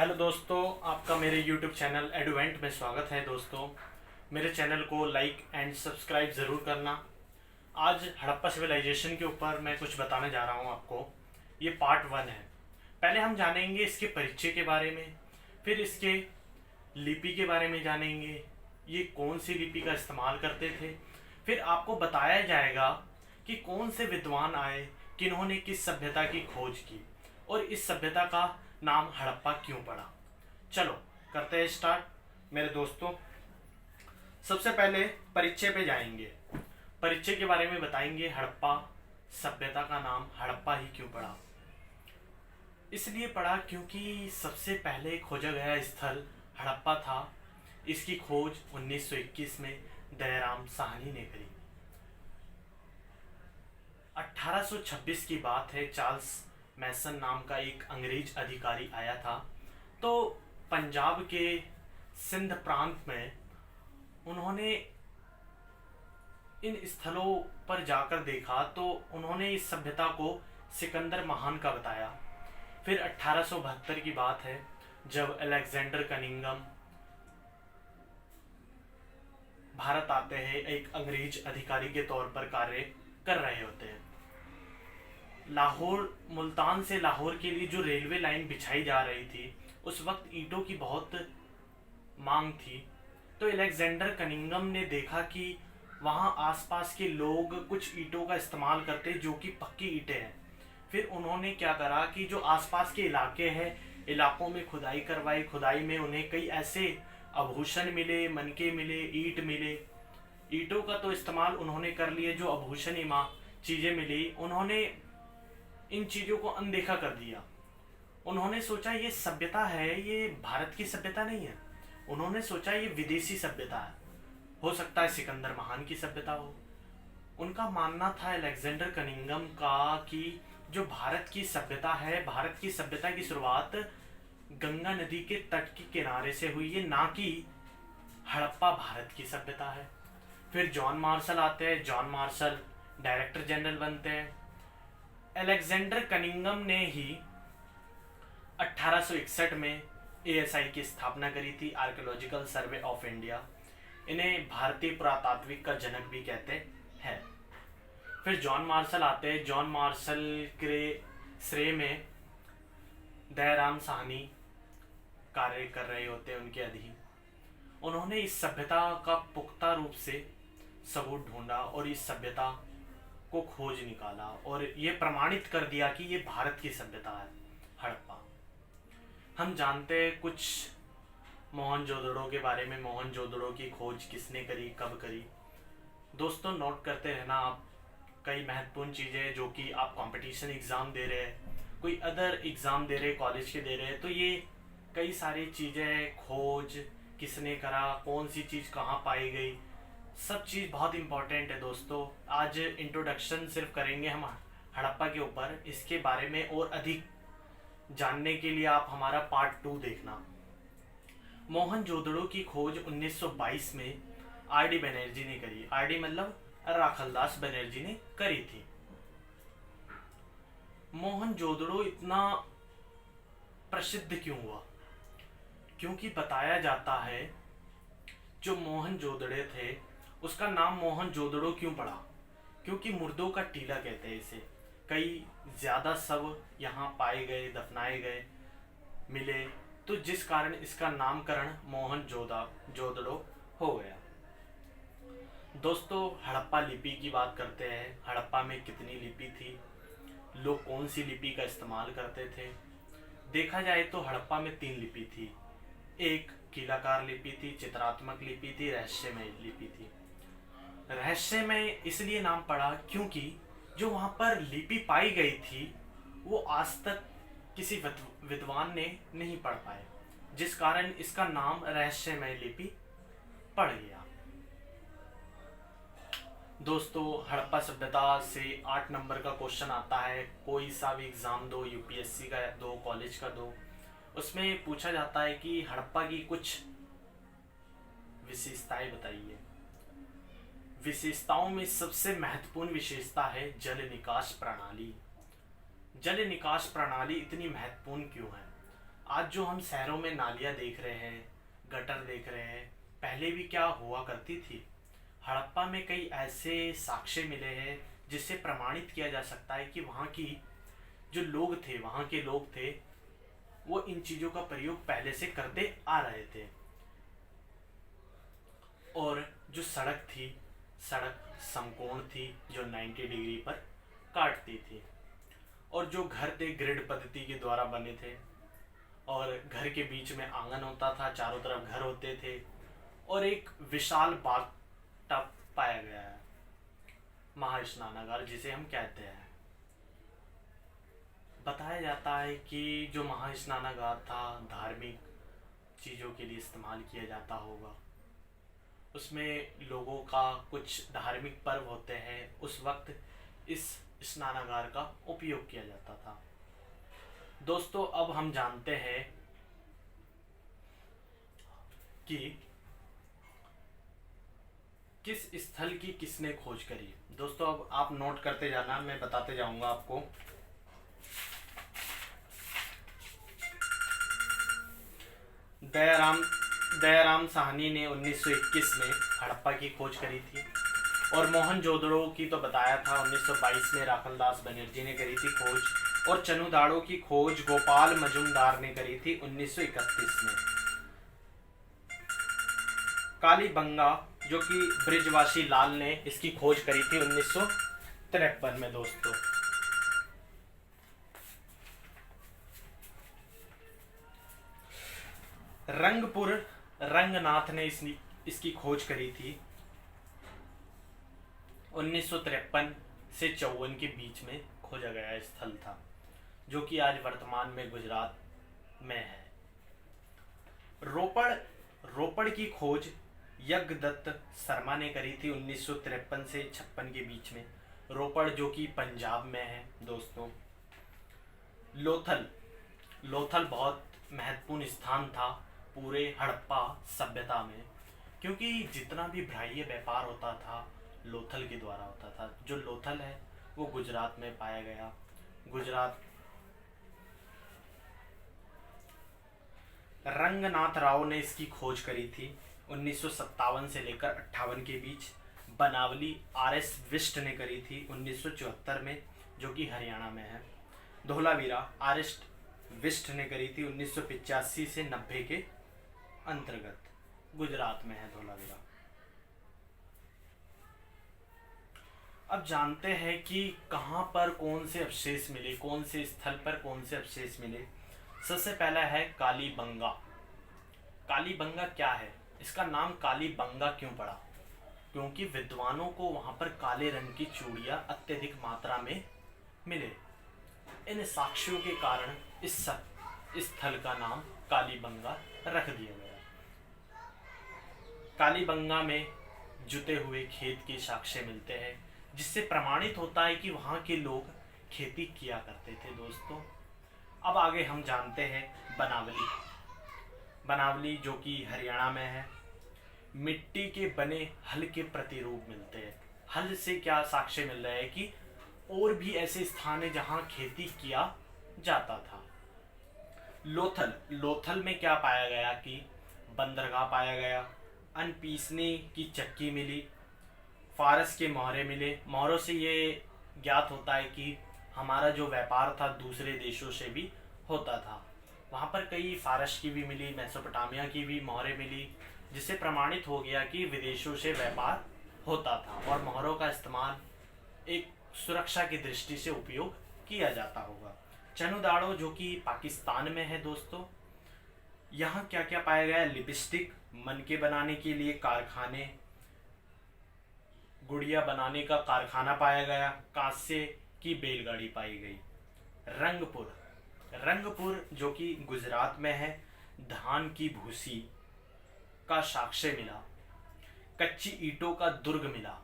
Hello दोस्तों, आपका मेरे YouTube चैनल एडवेंट में स्वागत है। दोस्तों, मेरे चैनल को लाइक एंड सब्सक्राइब ज़रूर करना। आज हड़प्पा सिविलाइजेशन के ऊपर मैं कुछ बताने जा रहा हूँ आपको। ये पार्ट 1 है। पहले हम जानेंगे इसके परिचय के बारे में, फिर इसके लिपि के बारे में जानेंगे, ये कौन सी लिपि का इस्तेमाल करते थे। फिर आपको बताया जाएगा कि कौन से विद्वान आए, किन्होंने किस सभ्यता की खोज की और इस सभ्यता का नाम हड़प्पा क्यों पड़ा। चलो करते हैं स्टार्ट मेरे दोस्तों। सबसे पहले परिचय पे जाएंगे। परिचय के बारे में बताएंगे। हड़प्पा सभ्यता का नाम हड़प्पा ही क्यों पड़ा। इसलिए पड़ा क्योंकि सबसे पहले खोजा गया स्थल हड़प्पा था। इसकी खोज 1921 में दयाराम साहनी ने करी। 1826 की बात है। चार्ल्स मैसन नाम का एक अंग्रेज अधिकारी आया था। तो पंजाब के सिंध प्रांत में उन्होंने इन स्थलों पर जाकर देखा तो उन्होंने इस सभ्यता को सिकंदर महान का बताया। फिर 1872 की बात है, जब अलेक्जेंडर कनिंगम भारत आते हैं, एक अंग्रेज अधिकारी के तौर पर कार्य कर रहे होते हैं। लाहौर, मुल्तान से लाहौर के लिए जो रेलवे लाइन बिछाई जा रही थी, उस वक्त ईंटों की बहुत मांग थी। तो अलेक्जेंडर कनिंगम ने देखा कि वहाँ आसपास के लोग कुछ ईंटों का इस्तेमाल करते जो कि पक्की ईंटें हैं। फिर उन्होंने क्या करा कि जो आसपास के इलाके हैं, इलाकों में खुदाई करवाई। खुदाई में उन्हें कई ऐसे आभूषण मिले, मनके मिले, ईंट मिले। ईंटों का तो इस्तेमाल उन्होंने कर लिए, जो आभूषण चीज़ें मिली उन्होंने इन चीज़ों को अनदेखा कर दिया। उन्होंने सोचा ये सभ्यता है, ये भारत की सभ्यता नहीं है। उन्होंने सोचा ये विदेशी सभ्यता है, हो सकता है सिकंदर महान की सभ्यता हो। उनका मानना था अलेक्जेंडर कनिंगम का कि जो भारत की सभ्यता है, भारत की सभ्यता की शुरुआत गंगा नदी के तट के किनारे से हुई है, ना कि हड़प्पा भारत की सभ्यता है। फिर जॉन मार्शल आते हैं। जॉन मार्शल डायरेक्टर जनरल बनते हैं। अलेक्जेंडर कनिंगम ने ही 1861 में एएसआई की स्थापना करी थी, आर्कियोलॉजिकल सर्वे ऑफ इंडिया। इन्हें भारतीय पुरातात्विक का जनक भी कहते हैं। फिर जॉन मार्शल आते हैं। जॉन मार्शल के श्रेय में दयाराम साहनी कार्य कर रहे होते हैं उनके अधीन। उन्होंने इस सभ्यता का पुख्ता रूप से सबूत ढूंढा और इस सभ्यता को खोज निकाला और ये प्रमाणित कर दिया कि ये भारत की सभ्यता है, हड़प्पा। हम जानते हैं कुछ मोहनजोदड़ो के बारे में। मोहनजोदड़ो की खोज किसने करी, कब करी। दोस्तों, नोट करते रहना आप कई महत्वपूर्ण चीज़ें जो कि आप कंपटीशन एग्ज़ाम दे रहे हैं, कोई अदर एग्ज़ाम दे रहे, कॉलेज के दे रहे हैं, तो ये कई सारी चीज़ें, खोज किसने करा, कौन सी चीज़ कहाँ पाई गई, सब चीज़ बहुत इम्पोर्टेंट है। दोस्तों, आज इंट्रोडक्शन सिर्फ करेंगे हम हड़प्पा के ऊपर। इसके बारे में और अधिक जानने के लिए आप हमारा पार्ट 2 देखना। मोहनजोदड़ो की खोज 1922 में आर डी बनर्जी ने करी। आर डी मतलब राखलदास बनर्जी ने करी थी। मोहनजोदड़ो इतना प्रसिद्ध क्यों हुआ? क्योंकि बताया जाता है जो मोहनजोदड़ो थे उसका नाम मोहनजोदड़ो क्यों पड़ा? क्योंकि मुर्दों का टीला कहते हैं इसे। कई ज़्यादा शव यहाँ पाए गए, दफनाए गए, मिले, तो जिस कारण इसका नामकरण मोहनजोदड़ो हो गया। दोस्तों, हड़प्पा लिपि की बात करते हैं। हड़प्पा में कितनी लिपि थी, लोग कौन सी लिपि का इस्तेमाल करते थे? देखा जाए तो हड़प्पा में 3 लिपि थी। एक कीलाकार लिपि थी, चित्रात्मक लिपि थी, रहस्यमय लिपि थी। रहस्यमय इसलिए नाम पड़ा क्योंकि जो वहाँ पर लिपि पाई गई थी वो आज तक किसी विद्वान ने नहीं पढ़ पाए, जिस कारण इसका नाम रहस्यमय लिपि पड़ गया। दोस्तों, हड़प्पा सभ्यता से 8 नंबर का क्वेश्चन आता है। कोई सा भी एग्ज़ाम दो, यूपीएससी का दो, कॉलेज का दो, उसमें पूछा जाता है कि हड़प्पा की कुछ विशेषताएं बताइए। विशेषताओं में सबसे महत्वपूर्ण विशेषता है जल निकास प्रणाली। जल निकास प्रणाली इतनी महत्वपूर्ण क्यों है? आज जो हम शहरों में नालियाँ देख रहे हैं, गटर देख रहे हैं, पहले भी क्या हुआ करती थी। हड़प्पा में कई ऐसे साक्ष्य मिले हैं जिससे प्रमाणित किया जा सकता है कि वहाँ की जो लोग थे, वहाँ के लोग थे, वो इन चीज़ों का प्रयोग पहले से करते आ रहे थे। और जो सड़क थी, सड़क समकोण थी जो 90 डिग्री पर काटती थी। और जो घर थे ग्रिड पद्धति के द्वारा बने थे, और घर के बीच में आंगन होता था, चारों तरफ घर होते थे, और एक विशाल बाथ टब पाया गया है, महास्नानागार जिसे हम कहते हैं। बताया जाता है कि जो महास्नानागार था धार्मिक चीज़ों के लिए इस्तेमाल किया जाता होगा। उसमें लोगों का कुछ धार्मिक पर्व होते हैं, उस वक्त इस स्नानागार का उपयोग किया जाता था। दोस्तों, अब हम जानते हैं कि किस स्थल की किसने खोज करी। दोस्तों, अब आप नोट करते जाना, मैं बताते जाऊंगा आपको। दयाराम साहनी ने 1921 में हड़प्पा की खोज करी थी, और मोहनजोदड़ो की तो बताया था 1922 में राखलदास बनर्जी ने करी थी खोज, और चनुदाड़ो की खोज गोपाल मजुमदार ने करी थी 1931 में। कालीबंगा जो कि ब्रिजवासी लाल ने इसकी खोज करी थी 1953 में। दोस्तों, रंगपुर रंगनाथ ने इसकी खोज करी थी 1953 से 54 के बीच में खोजा गया स्थल था, जो कि आज वर्तमान में गुजरात में है। रोपड़ की खोज यज्ञदत्त शर्मा ने करी थी 1953 से 56 के बीच में। रोपड़ जो कि पंजाब में है। दोस्तों, लोथल बहुत महत्वपूर्ण स्थान था पूरे हड़प्पा सभ्यता में, क्योंकि जितना भी बाह्य व्यापार होता था लोथल के द्वारा होता था। जो लोथल है वो गुजरात में पाया गया। गुजरात रंगनाथ राव ने इसकी खोज करी थी 1957 से लेकर 58 के बीच। बनावली आर.एस. विष्ट ने करी थी 1974 में, जो कि हरियाणा में है। धोलावीरा आर.एस. विष्ट ने करी थी 1985 से 90 के अंतर्गत, गुजरात में है धोलावीरा। अब जानते हैं कि कहाँ पर कौन से अवशेष मिले, कौन से स्थल पर कौन से अवशेष मिले। सबसे पहला है कालीबंगा। कालीबंगा क्या है? इसका नाम कालीबंगा क्यों पड़ा? क्योंकि विद्वानों को वहां पर काले रंग की चूड़ियां अत्यधिक मात्रा में मिले। इन साक्ष्यों के कारण इस स्थल का नाम कालीबंगा रख दिया गया। कालीबंगा में जुते हुए खेत के साक्ष्य मिलते हैं, जिससे प्रमाणित होता है कि वहां के लोग खेती किया करते थे। दोस्तों, अब आगे हम जानते हैं बनावली जो कि हरियाणा में है। मिट्टी के बने हल के प्रतिरूप मिलते हैं। हल से क्या साक्ष्य मिल रहा है कि और भी ऐसे स्थान है जहां खेती किया जाता था। लोथल में क्या पाया गया कि बंदरगाह पाया गया, अन्न पीसने की चक्की मिली, फारस के मोहरे मिले। मोहरों से ये ज्ञात होता है कि हमारा जो व्यापार था दूसरे देशों से भी होता था। वहाँ पर कई फारस की भी मिली, मेसोपोटामिया की भी मोहरें मिली, जिससे प्रमाणित हो गया कि विदेशों से व्यापार होता था और मोहरों का इस्तेमाल एक सुरक्षा की दृष्टि से उपयोग किया जाता होगा। चनुदाड़ो जो कि पाकिस्तान में है। दोस्तों, यहाँ क्या क्या पाया गया? लिपस्टिक, मनके बनाने के लिए कारखाने, गुड़िया बनाने का कारखाना पाया गया, कांसे की बैलगाड़ी पाई गई। रंगपुर जो कि गुजरात में है, धान की भूसी का साक्ष्य मिला। कच्ची ईंटों का दुर्ग मिला।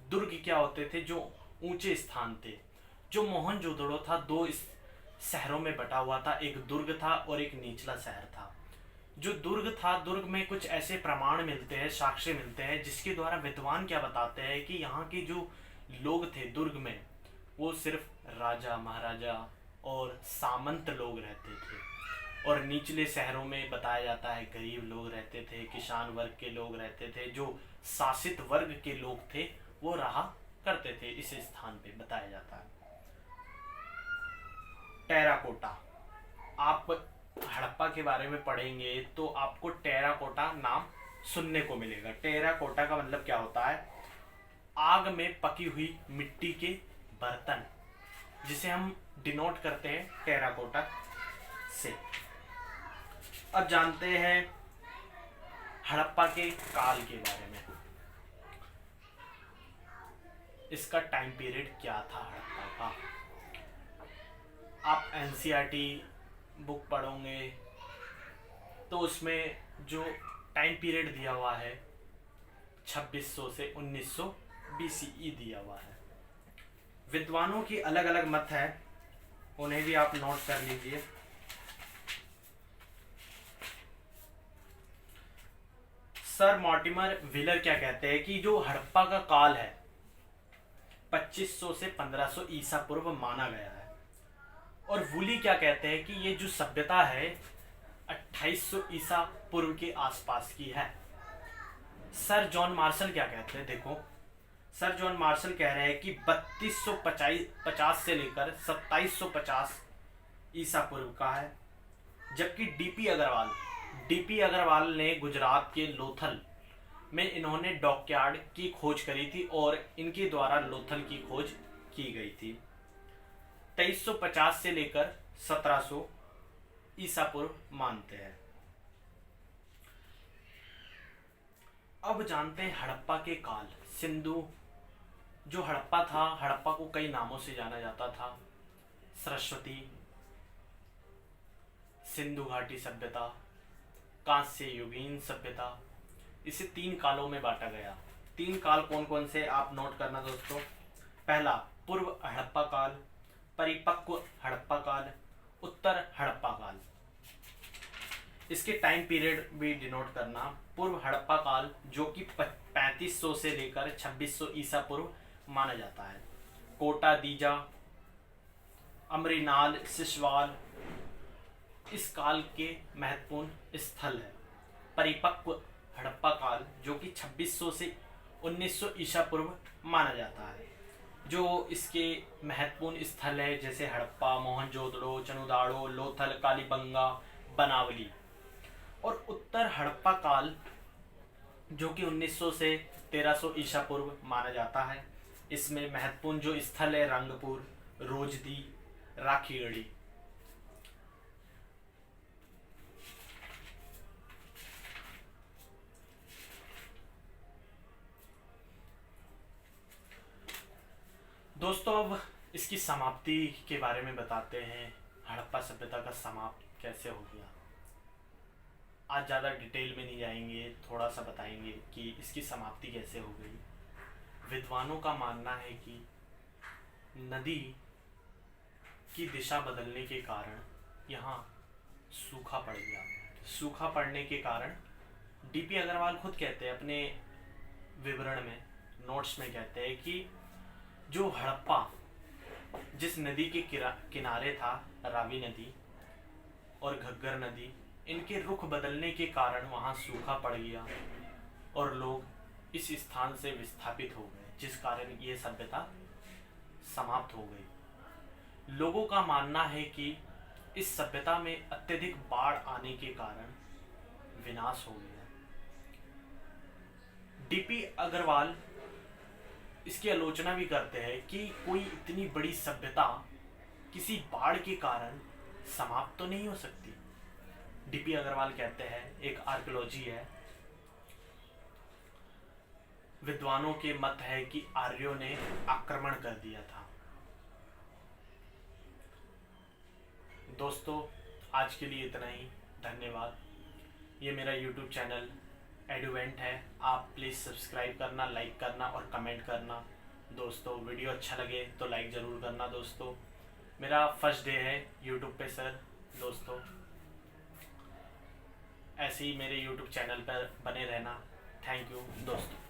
दुर्ग क्या होते थे? जो ऊंचे स्थान थे। जो मोहनजोदड़ो था दो इस शहरों में बटा हुआ था, एक दुर्ग था और एक निचला शहर था। जो दुर्ग था, दुर्ग में कुछ ऐसे प्रमाण मिलते हैं, साक्ष्य मिलते हैं, जिसके द्वारा विद्वान क्या बताते हैं कि यहाँ के जो लोग थे दुर्ग में, वो सिर्फ राजा महाराजा और सामंत लोग रहते थे। और निचले शहरों में बताया जाता है गरीब लोग रहते थे, किसान वर्ग के लोग रहते थे, जो शासित वर्ग के लोग थे वो रहा करते थे। इस स्थान पे बताया जाता है। टेराकोटा, आप हड़प्पा के बारे में पढ़ेंगे तो आपको टेराकोटा नाम सुनने को मिलेगा। टेराकोटा का मतलब क्या होता है? आग में पकी हुई मिट्टी के बर्तन, जिसे हम डिनोट करते हैं टेराकोटा से। अब जानते हैं हड़प्पा के काल के बारे में। इसका टाइम पीरियड क्या था हड़प्पा का? आप एनसीईआरटी बुक पढ़ोगे तो उसमें जो टाइम पीरियड दिया हुआ है 2600 से 1900 BCE दिया हुआ है। विद्वानों की अलग अलग मत है, उन्हें भी आप नोट कर लीजिए। सर मॉर्टिमर व्हीलर क्या कहते हैं कि जो हड़प्पा का काल है 2500 से 1500 ईसा पूर्व माना गया है। और वुली क्या कहते हैं कि ये जो सभ्यता है 2800 ईसा पूर्व के आसपास की है। सर जॉन मार्शल क्या कहते हैं? देखो, सर जॉन मार्शल कह रहे हैं कि 3250 से लेकर 2750 ईसा पूर्व का है। जबकि डीपी अग्रवाल ने गुजरात के लोथल में इन्होंने डॉकयार्ड की खोज करी थी और इनके द्वारा लोथल की खोज की गई थी। 2350 से लेकर 1700 ईसा पूर्व मानते हैं। अब जानते हैं हड़प्पा के काल। सिंधु, जो हड़प्पा था, हड़प्पा को कई नामों से जाना जाता था। सरस्वती, सिंधु घाटी सभ्यता, कांस्य युगीन सभ्यता। इसे 3 कालों में बांटा गया। 3 काल कौन कौन से आप नोट करना दोस्तों। पहला पूर्व हड़प्पा काल, परिपक्व हड़प्पा काल, उत्तर हड़प्पा काल। इसके टाइम पीरियड भी डिनोट करना। पूर्व हड़प्पा काल जो कि 3500 से लेकर 2600 ईसा पूर्व माना जाता है। कोटा दीजा, अमरीनाल, सिसवाल इस काल के महत्वपूर्ण स्थल है। परिपक्व हड़प्पा काल जो कि 2600 से 1900 ईसा पूर्व माना जाता है। जो इसके महत्वपूर्ण स्थल है जैसे हड़प्पा, मोहनजोदड़ो, चनुदाड़ो, लोथल, कालीबंगा, बनावली। और उत्तर हड़प्पा काल जो कि 1900 से 1300 ईसा पूर्व माना जाता है। इसमें महत्वपूर्ण जो स्थल है रंगपुर, रोजदी, राखीगढ़ी। दोस्तों अब इसकी समाप्ति के बारे में बताते हैं। हड़प्पा सभ्यता का समाप्त कैसे हो गया। आज ज़्यादा डिटेल में नहीं जाएंगे, थोड़ा सा बताएंगे कि इसकी समाप्ति कैसे हो गई। विद्वानों का मानना है कि नदी की दिशा बदलने के कारण यहाँ सूखा पड़ गया। सूखा पड़ने के कारण डीपी अग्रवाल खुद कहते हैं अपने विवरण में, नोट्स में कहते हैं कि जो हड़प्पा जिस नदी के किनारे था, रावी नदी और घग्गर नदी, इनके रुख बदलने के कारण वहाँ सूखा पड़ गया और लोग इस स्थान से विस्थापित हो गए, जिस कारण ये सभ्यता समाप्त हो गई। लोगों का मानना है कि इस सभ्यता में अत्यधिक बाढ़ आने के कारण विनाश हो गया। डीपी अग्रवाल इसकी आलोचना भी करते हैं कि कोई इतनी बड़ी सभ्यता किसी बाढ़ के कारण समाप्त तो नहीं हो सकती। डीपी अग्रवाल कहते हैं, एक आर्कियोलॉजी है, विद्वानों के मत है कि आर्यों ने आक्रमण कर दिया था। दोस्तों आज के लिए इतना ही, धन्यवाद। ये मेरा YouTube चैनल एडुवेंट है, आप प्लीज़ सब्सक्राइब करना, लाइक करना और कमेंट करना। दोस्तों वीडियो अच्छा लगे तो लाइक ज़रूर करना। दोस्तों मेरा फर्स्ट डे है YouTube पे सर। दोस्तों ऐसे ही मेरे YouTube चैनल पर बने रहना। थैंक यू दोस्तों।